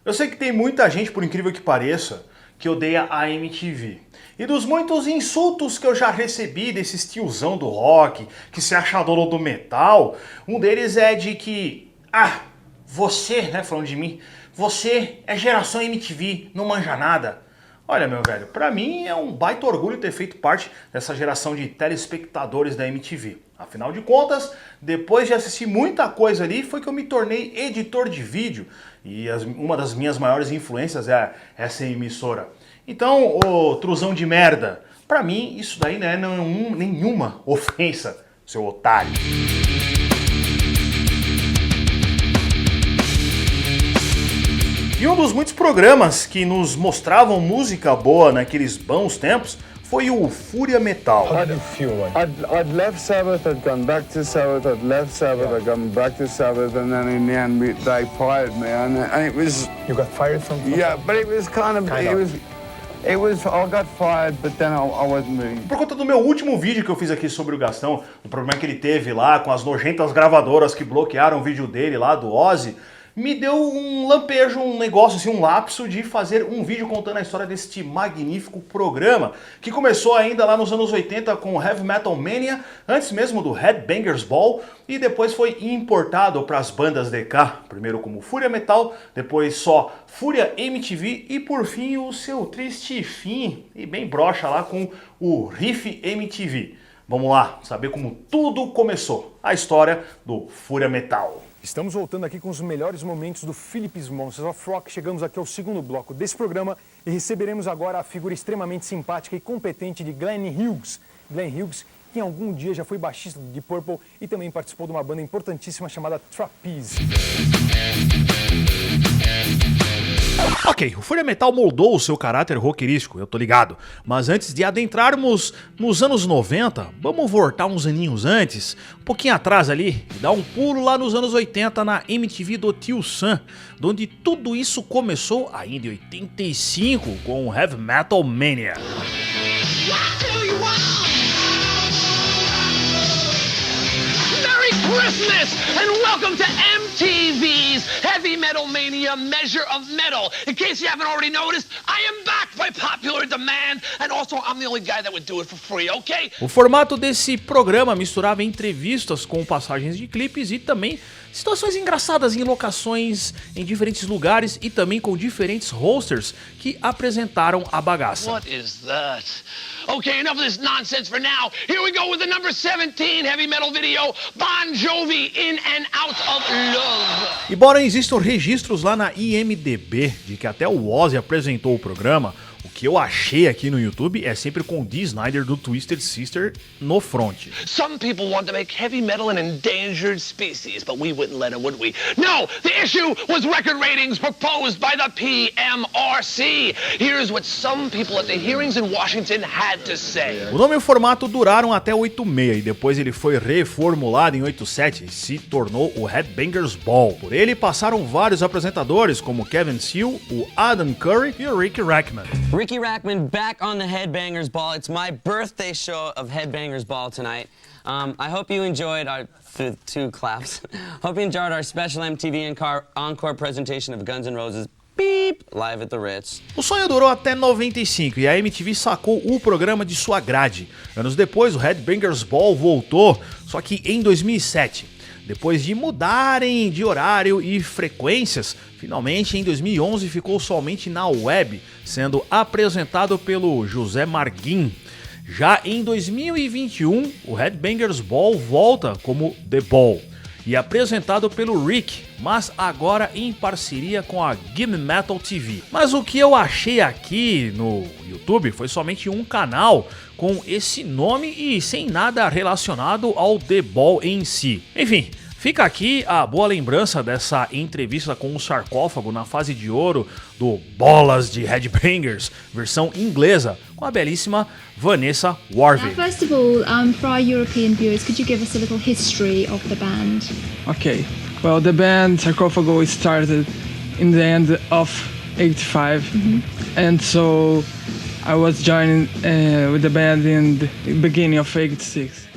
Eu sei que tem muita gente, por incrível que pareça, que odeia a MTV. E dos muitos insultos que eu já recebi desses tiozão do rock, que se acha dono do metal, um deles é de que, você, né, falando de mim, você é geração MTV, não manja nada. Olha, meu velho, pra mim é um baita orgulho ter feito parte dessa geração de telespectadores da MTV. Afinal de contas, depois de assistir muita coisa ali, foi que eu me tornei editor de vídeo. E uma das minhas maiores influências é essa emissora. Então, ô truzão de merda, pra mim isso daí não é nenhuma ofensa, seu otário. E um dos muitos programas que nos mostravam música boa naqueles bons tempos foi o Fúria Metal. How do you feel like? I'd left Sabbath, I'd gone back to Sabbath, I'd left Sabbath, I'd gone back to Sabbath, and then in the end they fired me, and it was... You got fired from Yeah, but it was I got fired, but then I wasn't really... Por conta do meu último vídeo que eu fiz aqui sobre o Gastão, o problema que ele teve lá com as nojentas gravadoras que bloquearam o vídeo dele lá do Ozzy, me deu um lampejo, um negócio assim, um lapso de fazer um vídeo contando a história deste magnífico programa, que começou ainda lá nos anos 80 com Heavy Metal Mania, antes mesmo do Headbangers Ball, e depois foi importado para as bandas de cá, primeiro como Fúria Metal, depois só Fúria MTV e por fim o seu triste fim, e bem broxa lá com o Riff MTV. Vamos lá, saber como tudo começou, a história do Fúria Metal. Estamos voltando aqui com os melhores momentos do Philips Monsters of Rock. Chegamos aqui ao segundo bloco desse programa e receberemos agora a figura extremamente simpática e competente de Glenn Hughes. Glenn Hughes, que em algum dia já foi baixista do Deep Purple e também participou de uma banda importantíssima chamada Trapeze. Ok, o Fúria Metal moldou o seu caráter rockerístico, eu tô ligado. Mas antes de adentrarmos nos anos 90, vamos voltar uns aninhos antes, um pouquinho atrás ali, e dar um pulo lá nos anos 80 na MTV do Tio Sam, onde tudo isso começou ainda em 85 com o Heavy Metal Mania. Christmas and welcome to MTV's Heavy Metal Mania Measure of Metal. In case you haven't already noticed, I am back by popular demand and also I'm the only guy that would do it for free, okay? O formato desse programa misturava entrevistas com passagens de clipes e também situações engraçadas em locações em diferentes lugares e também com diferentes hosters que apresentaram a bagaça. What is that? Okay, enough of this nonsense for now. Here we go with the number 17 heavy metal video, Bon Jovi, In and Out of Love. Embora existam registros lá na IMDb de que até o Ozzy apresentou o programa, o que eu achei aqui no YouTube é sempre com o Dee Snider do Twisted Sister no front. Some people want to make heavy metal an endangered species, but we wouldn't let them, would we? No, the issue was record ratings proposed by the PMRC. Here's what some people at the hearings in Washington had to say. O nome e o formato duraram até 86 e depois ele foi reformulado em 87 e se tornou o Headbangers Ball. Por ele passaram vários apresentadores como Kevin Seal, o Adam Curry e o Ricky Rackman. Ricky Rackman back on the Headbangers Ball. It's my birthday show of Headbangers Ball tonight. I hope you enjoyed our two claps. Hope you enjoyed our special MTV encore presentation of Guns N' Roses. Beep, live at the Ritz. O sonho durou até 95 e a MTV sacou o programa de sua grade. Anos depois, o Headbangers Ball voltou, só que em 2007. Depois de mudarem de horário e frequências, finalmente em 2011 ficou somente na web, sendo apresentado pelo José Marguin. Já em 2021, o Headbangers Ball volta como The Ball e apresentado pelo Rick, mas agora em parceria com a Gimme Metal TV. Mas o que eu achei aqui no YouTube foi somente um canal com esse nome e sem nada relacionado ao The Ball em si. Enfim, fica aqui a boa lembrança dessa entrevista com o sarcófago na fase de ouro do Bolas de Headbangers, versão inglesa, com a belíssima Vanessa Warwick. Now, first of all, for our European viewers, could you give us a little history of the band? Okay, well, the band Sarcophago started in the end of 85, and so I was joining with the band in the beginning of 86.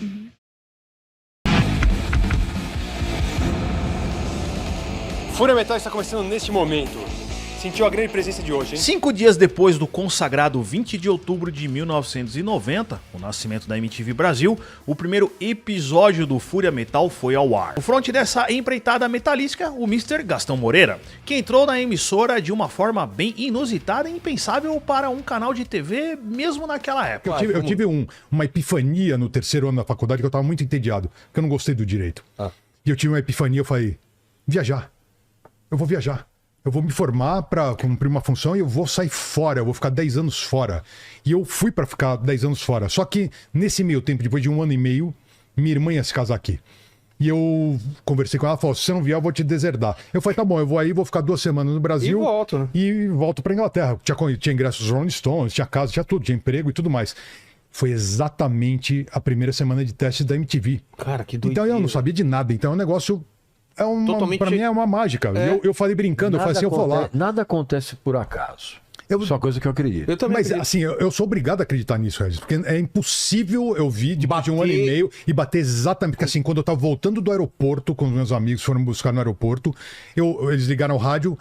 Fúria Metal está começando neste momento. Sentiu a grande presença de hoje, hein? 5 dias depois do consagrado 20 de outubro de 1990, o nascimento da MTV Brasil, o primeiro episódio do Fúria Metal foi ao ar. No fronte dessa empreitada metalística, o Mr. Gastão Moreira, que entrou na emissora de uma forma bem inusitada e impensável para um canal de TV mesmo naquela época. Eu tive uma epifania no terceiro ano da faculdade que eu tava muito entediado, porque eu não gostei do direito. E eu tive uma epifania, eu falei, viajar. Eu vou viajar. Eu vou me formar para cumprir uma função e eu vou sair fora, eu vou ficar 10 anos fora. E eu fui para ficar 10 anos fora. Só que nesse meio tempo, depois de 1 ano e meio, minha irmã ia se casar aqui. E eu conversei com ela, falou, se você não vier, eu vou te deserdar. Eu falei, tá bom, eu vou aí, vou ficar 2 semanas no Brasil. E volto, né? E volto pra Inglaterra. Tinha ingressos dos Rolling Stones, tinha casa, tinha tudo, tinha emprego e tudo mais. Foi exatamente a primeira semana de testes da MTV. Cara, que doideira. Então eu não sabia de nada, então é um negócio... Totalmente... Pra mim é uma mágica. Eu falei brincando, eu falei assim, eu vou lá. Nada acontece por acaso. Só coisa que eu acredito. Eu também Mas acredito. assim, eu sou obrigado a acreditar nisso, Regis, porque é impossível eu vir depois de 1 ano e meio e bater exatamente. Porque assim, quando eu tava voltando do aeroporto, com os meus amigos foram me buscar no aeroporto, eles ligaram o rádio.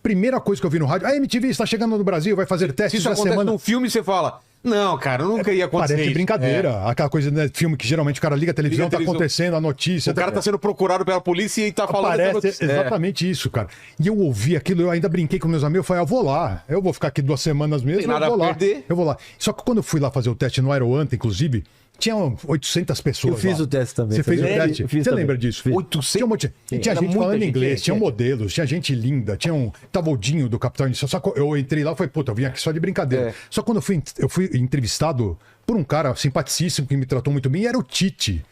Primeira coisa que eu vi no rádio, a MTV está chegando no Brasil, vai fazer Se testes isso da acontece semana. num filme, você fala, não, cara, nunca ia acontecer Parece isso. brincadeira. Aquela coisa, né, filme que geralmente o cara liga a televisão, Liga a televisão. tá acontecendo a notícia. O cara tá sendo procurado pela polícia e tá falando... Parece exatamente isso, cara. E eu ouvi aquilo, eu ainda brinquei com meus amigos, eu falei, eu vou lá, eu vou ficar aqui 2 semanas mesmo, Tem nada eu vou a lá. perder. Eu vou lá. Só que quando eu fui lá fazer o teste no Aeroanta, inclusive, tinha 800 pessoas Eu fiz lá. o teste também. Você fez o Sério? teste? Eu fiz Você também. lembra disso? Fiz. 800? Tinha Era gente muita falando gente, inglês, tinha gente. modelos, tinha gente linda, tava o Dinho do Capitão Inicial. Só que eu entrei lá e falei, puta, eu vim aqui só de brincadeira. Só que quando eu fui entrevistado por um cara simpaticíssimo que me tratou muito bem, e era o Titi.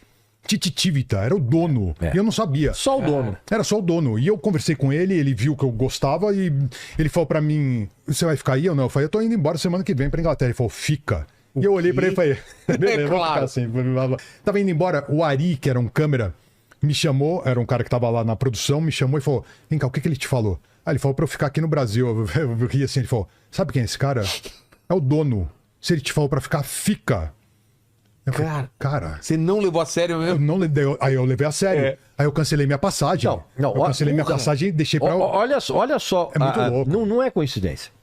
Titi Tivita, era o dono. E eu não sabia. Só o dono. Era só o dono. E eu conversei com ele, ele viu que eu gostava e ele falou pra mim, você vai ficar aí ou não? Eu falei, eu tô indo embora semana que vem pra Inglaterra. Ele falou, fica. E eu olhei pra ele e falei, beleza, vou ficar assim. Tava indo embora, o Ari, que era um câmera, me chamou, era um cara que tava lá na produção, me chamou e falou, vem cá, o que ele te falou? Aí ele falou pra eu ficar aqui no Brasil. Eu ri assim, ele falou, sabe quem é esse cara? É o dono. Se ele te falou pra ficar, fica. Eu falei, cara, Você não levou a sério eu mesmo? não aí eu levei a sério. Aí eu cancelei minha passagem. Não, eu cancelei minha passagem e deixei pra... Olha só. É muito louco. Não é coincidência.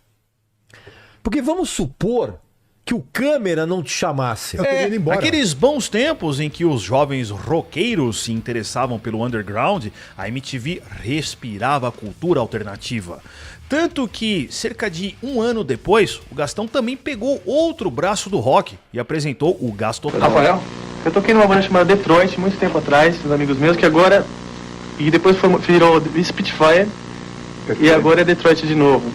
Porque vamos supor que o câmera não te chamasse. Eu teria ido embora. Aqueles bons tempos em que os jovens roqueiros se interessavam pelo underground, a MTV respirava a cultura alternativa. Tanto que, cerca de 1 ano depois, o Gastão também pegou outro braço do rock e apresentou o Gastotal. Rafael, eu toquei numa banda chamada Detroit muito tempo atrás, uns amigos meus, que agora... E depois virou Spitfire, e agora é Detroit de novo.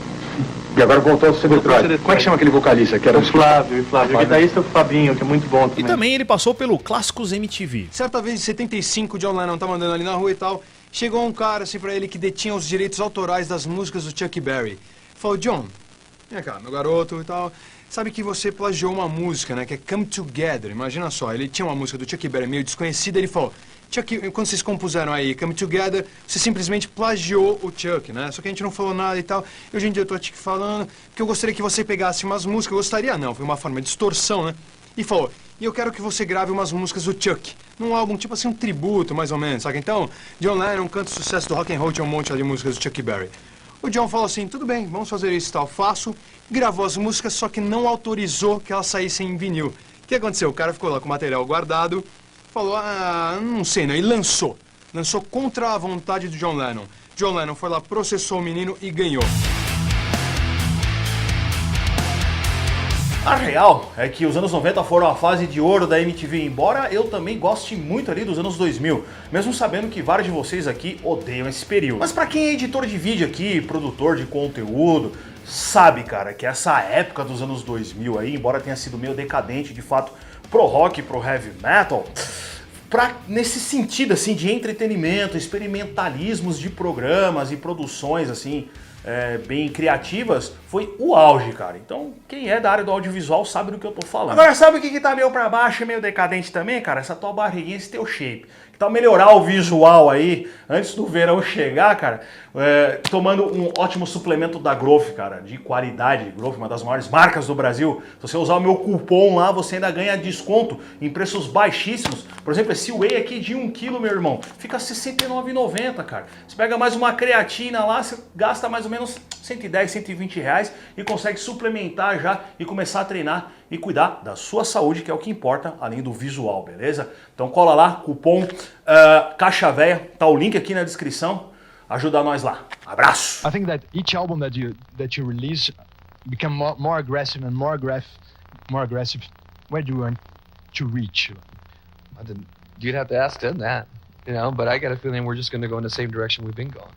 E agora voltou a ser Detroit. Como é que chama aquele vocalista? Que era O Flávio. O guitarrista é o Fabinho, que é muito bom também. E também ele passou pelo Clássicos MTV. Certa vez, em 75, John Lennon tá andando ali na rua e tal, chegou um cara assim pra ele que detinha os direitos autorais das músicas do Chuck Berry. Falou, John, vem cá, meu garoto e tal, sabe que você plagiou uma música, né, que é Come Together, imagina só, ele tinha uma música do Chuck Berry meio desconhecida, ele falou, Chuck, quando vocês compuseram aí Come Together, você simplesmente plagiou o Chuck, né, só que a gente não falou nada e tal, e hoje em dia eu tô te falando que eu gostaria que você pegasse umas músicas, eu gostaria não, foi uma forma de distorção, né, e falou, e eu quero que você grave umas músicas do Chuck, num álbum tipo assim, um tributo, mais ou menos, sabe? Então, John Lennon canta o sucesso do rock and roll, tinha um monte de músicas do Chuck Berry. O John falou assim, tudo bem, vamos fazer isso e tal, faço, gravou as músicas, só que não autorizou que elas saíssem em vinil. O que aconteceu? O cara ficou lá com o material guardado, falou, não sei, né? E lançou contra a vontade do John Lennon. John Lennon foi lá, processou o menino e ganhou. A real é que os anos 90 foram a fase de ouro da MTV, embora eu também goste muito ali dos anos 2000, mesmo sabendo que vários de vocês aqui odeiam esse período. Mas pra quem é editor de vídeo aqui, produtor de conteúdo, sabe, cara, que essa época dos anos 2000 aí, embora tenha sido meio decadente de fato pro rock e pro heavy metal, nesse sentido assim de entretenimento, experimentalismos de programas e produções assim, bem criativas, foi o auge, cara. Então, quem é da área do audiovisual sabe do que eu tô falando. Agora, sabe o que tá meio pra baixo e meio decadente também, cara? Essa tua barriguinha, esse teu shape. que tal melhorar o visual aí, antes do verão chegar, cara, tomando um ótimo suplemento da Growth, cara, de qualidade. Growth, uma das maiores marcas do Brasil. Se você usar o meu cupom lá, você ainda ganha desconto em preços baixíssimos. Por exemplo, esse whey aqui de 1 kg, meu irmão, fica R$ 69,90, cara. Você pega mais uma creatina lá, você gasta mais ou menos 110, 120 reais e consegue suplementar já e começar a treinar e cuidar da sua saúde, que é o que importa, além do visual, beleza? Então cola lá, cupom Caixa Véia, tá o link aqui na descrição, ajuda nós lá. Abraço! I think that each album that you release become more aggressive and more aggressive. Where do you want to reach? You'd have to ask them that, but I got a feeling we're just going to go in the same direction we've been going.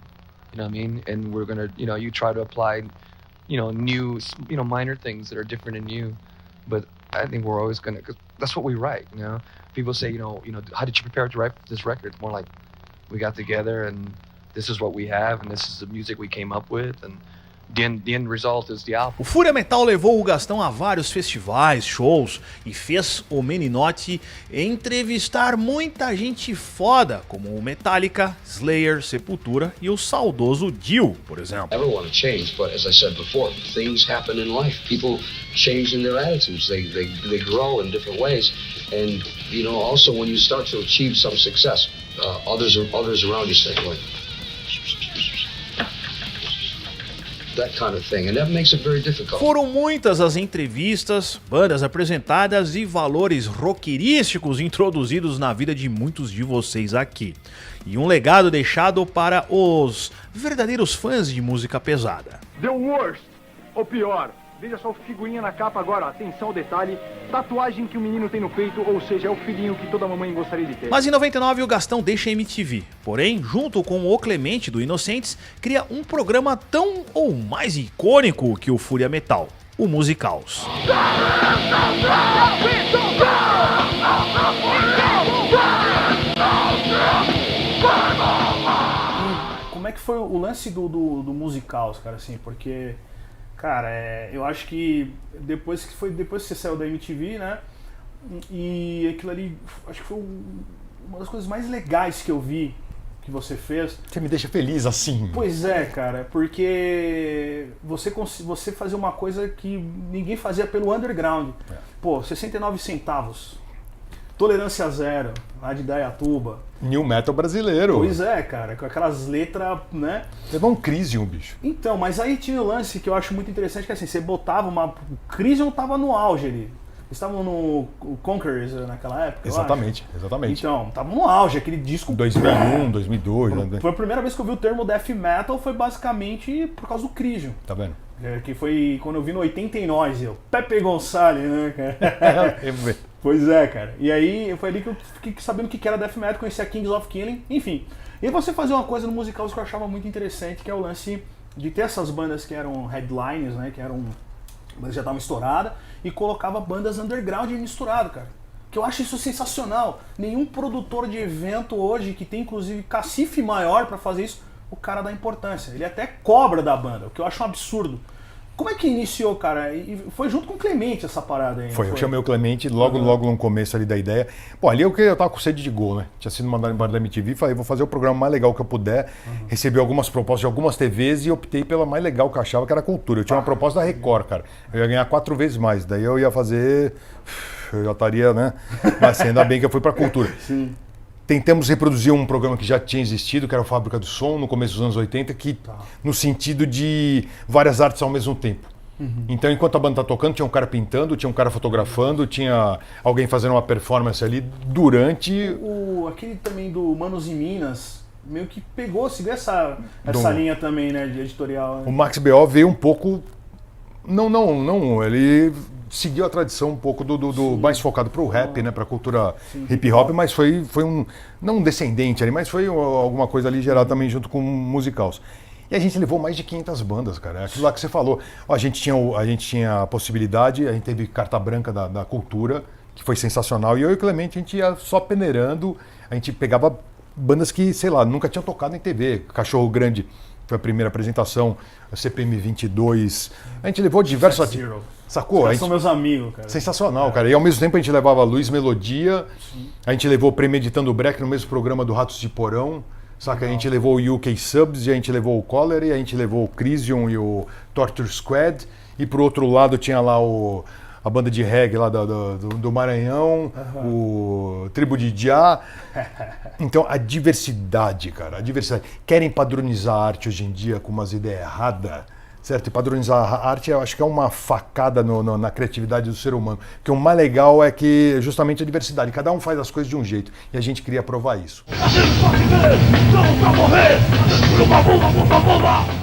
You know what I mean? And we're going to, you try to apply, new, minor things that are different in you. But I think we're always going to, cause that's what we write, People say, how did you prepare to write this record? It's more like we got together and this is what we have and this is the music we came up with and the end result is the album. O Fúria Metal levou o Gastão a vários festivais, shows e fez o Meninotti entrevistar muita gente foda, como o Metallica, Slayer, Sepultura e o saudoso Dio, por exemplo. Everyone change, but as I said before, things happen in life. People change in their attitudes. They grow in different ways, and also when you start to achieve some success, others around you say, "Well, that kind of thing," and that makes it very difficult. Foram muitas as entrevistas, bandas apresentadas e valores rockerísticos introduzidos na vida de muitos de vocês aqui. E um legado deixado para os verdadeiros fãs de música pesada. The worst, ou pior. Veja só o figurinha na capa agora, atenção ao detalhe, tatuagem que o menino tem no peito, ou seja, é o filhinho que toda mamãe gostaria de ter. Mas em 99 o Gastão deixa a MTV, porém, junto com o Clemente do Inocentes, cria um programa tão ou mais icônico que o Fúria Metal, o Musicals. Como é que foi o lance do Musicals, cara, assim, porque... Cara, eu acho que depois que você saiu da MTV, né? E aquilo ali, acho que foi uma das coisas mais legais que eu vi que você fez. Você me deixa feliz assim. Pois é, cara, porque você fazia uma coisa que ninguém fazia pelo underground. Pô, 69 centavos. Tolerância Zero, lá de Dayatuba. New Metal brasileiro. Pois é, cara, com aquelas letras, né? Levou um Crisium, bicho. Então, mas aí tinha o lance que eu acho muito interessante, que assim, você botava uma... O Crisium tava no auge ali. Eles estavam no Conquerors naquela época, exatamente. Então, tava no auge, aquele disco... 2001, 2002... Foi a primeira vez que eu vi o termo Death Metal, foi basicamente por causa do Crisium. Tá vendo? Que foi quando eu vi no 89, Pepe Gonçalves, né, cara? Pois é, cara. E aí foi ali que eu fiquei sabendo o que era Death Metal, conheci a Kings of Killing, enfim. E aí você fazia uma coisa no musical que eu achava muito interessante, que é o lance de ter essas bandas que eram headlines, né, que eram bandas que já estavam estouradas, e colocava bandas underground misturado, cara. Que eu acho isso sensacional. Nenhum produtor de evento hoje, que tem inclusive cacife maior pra fazer isso, o cara dá importância. Ele até cobra da banda, o que eu acho um absurdo. Como é que iniciou, cara? E foi junto com o Clemente essa parada aí? Foi, eu chamei o Clemente logo no começo ali da ideia. Pô, ali eu tava com sede de gol, né? Tinha sido mandado embora da MTV, falei, vou fazer o programa mais legal que eu puder. Recebi algumas propostas de algumas TVs e optei pela mais legal que eu achava, que era a Cultura. Eu tinha uma proposta da Record, cara. Eu ia ganhar 4 vezes mais, daí eu ia fazer... Eu já estaria, né? Mas ainda bem que eu fui pra Cultura. Sim. Tentamos reproduzir um programa que já tinha existido, que era o Fábrica do Som, no começo dos anos 80, que no sentido de várias artes ao mesmo tempo. Então, enquanto a banda tá tocando, tinha um cara pintando, tinha um cara fotografando, tinha alguém fazendo uma performance ali durante... Aquele também do Manos e Minas, meio que seguiu essa linha também, né, de editorial. Né? O Max B.O. veio um pouco... Não, ele... seguiu a tradição um pouco do mais focado pro rap, né, pra cultura hip hop, mas foi não um descendente ali, mas foi alguma coisa ali gerada também junto com musicals. E a gente levou mais de 500 bandas, cara. É aquilo lá que você falou. Ó, a gente tinha a possibilidade, a gente teve carta branca da Cultura, que foi sensacional. E eu e o Clemente, a gente ia só peneirando, a gente pegava bandas que, sei lá, nunca tinham tocado em TV. Cachorro Grande foi a primeira apresentação, a CPM 22. A gente levou diversos... Sacou? Eles são meus amigos, cara. Sensacional, cara. E ao mesmo tempo a gente levava Luiz Melodia, a gente levou Premeditando o Break no mesmo programa do Ratos de Porão, saca? A gente levou o UK Subs, e a gente levou o Collery, a gente levou o Crisium e o Torture Squad, e pro outro lado tinha lá a banda de reggae lá do Maranhão, o Tribo de Jah. Então a diversidade, cara, a diversidade. Querem padronizar a arte hoje em dia com umas ideias erradas, certo? E padronizar a arte, eu acho que é uma facada na criatividade do ser humano. Porque o mais legal é que justamente a diversidade. Cada um faz as coisas de um jeito. E a gente queria provar isso.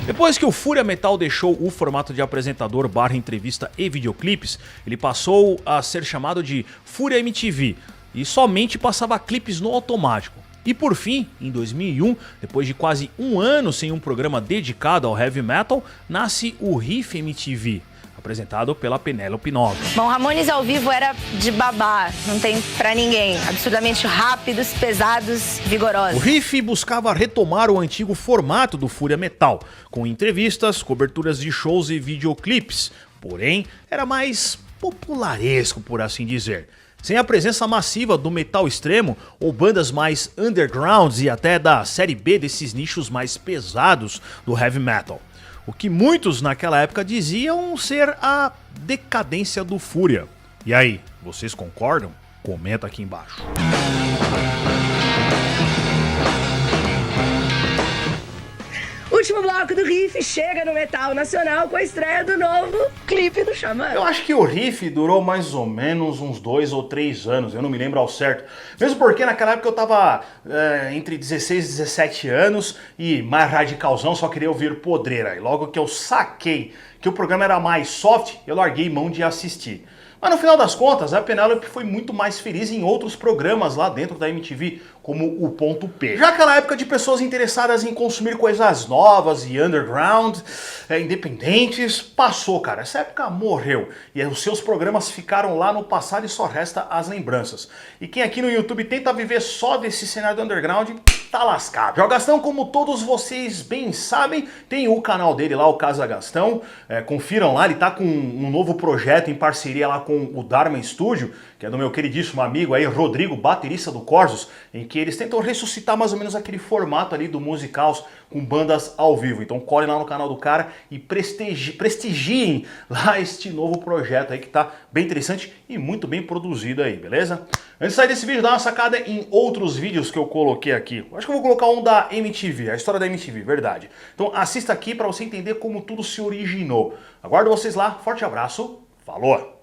Depois que o Fúria Metal deixou o formato de apresentador / entrevista e videoclipes, ele passou a ser chamado de Fúria MTV e somente passava clipes no automático. E por fim, em 2001, depois de quase um ano sem um programa dedicado ao heavy metal, nasce o Riff MTV, apresentado pela Penélope Nobre. Bom, Ramones ao vivo era de babá, não tem pra ninguém. Absurdamente rápidos, pesados, vigorosos. O Riff buscava retomar o antigo formato do Fúria Metal, com entrevistas, coberturas de shows e videoclipes, porém era mais popularesco, por assim dizer. Sem a presença massiva do metal extremo ou bandas mais undergrounds e até da série B desses nichos mais pesados do heavy metal. O que muitos naquela época diziam ser a decadência do Fúria. E aí, vocês concordam? Comenta aqui embaixo. Último bloco do Riff chega no Metal Nacional com a estreia do novo clipe do Xamã. Eu acho que o Riff durou mais ou menos uns 2 ou 3 anos, eu não me lembro ao certo. Mesmo porque naquela época eu tava entre 16 e 17 anos e mais radicalzão, só queria ouvir podreira. E logo que eu saquei que o programa era mais soft, eu larguei mão de assistir. Mas no final das contas, a Penélope foi muito mais feliz em outros programas lá dentro da MTV, como o Ponto P. Já aquela época de pessoas interessadas em consumir coisas novas e underground, independentes, passou, cara. Essa época morreu. E os seus programas ficaram lá no passado e só resta as lembranças. E quem aqui no YouTube tenta viver só desse cenário do underground, tá lascado. Já o Gastão, como todos vocês bem sabem, tem o canal dele lá, o Casa Gastão. Confiram lá, ele tá com um novo projeto em parceria lá com o Dharma Studio, que é do meu queridíssimo amigo aí, Rodrigo, baterista do Corsos, em que eles tentam ressuscitar mais ou menos aquele formato ali do Musicals com bandas ao vivo. Então colhem lá no canal do cara e prestigiem lá este novo projeto aí que tá bem interessante e muito bem produzido aí, beleza? Antes de sair desse vídeo, dá uma sacada em outros vídeos que eu coloquei aqui. Acho que eu vou colocar um da MTV, a história da MTV, verdade. Então assista aqui para você entender como tudo se originou. Aguardo vocês lá, forte abraço, falou!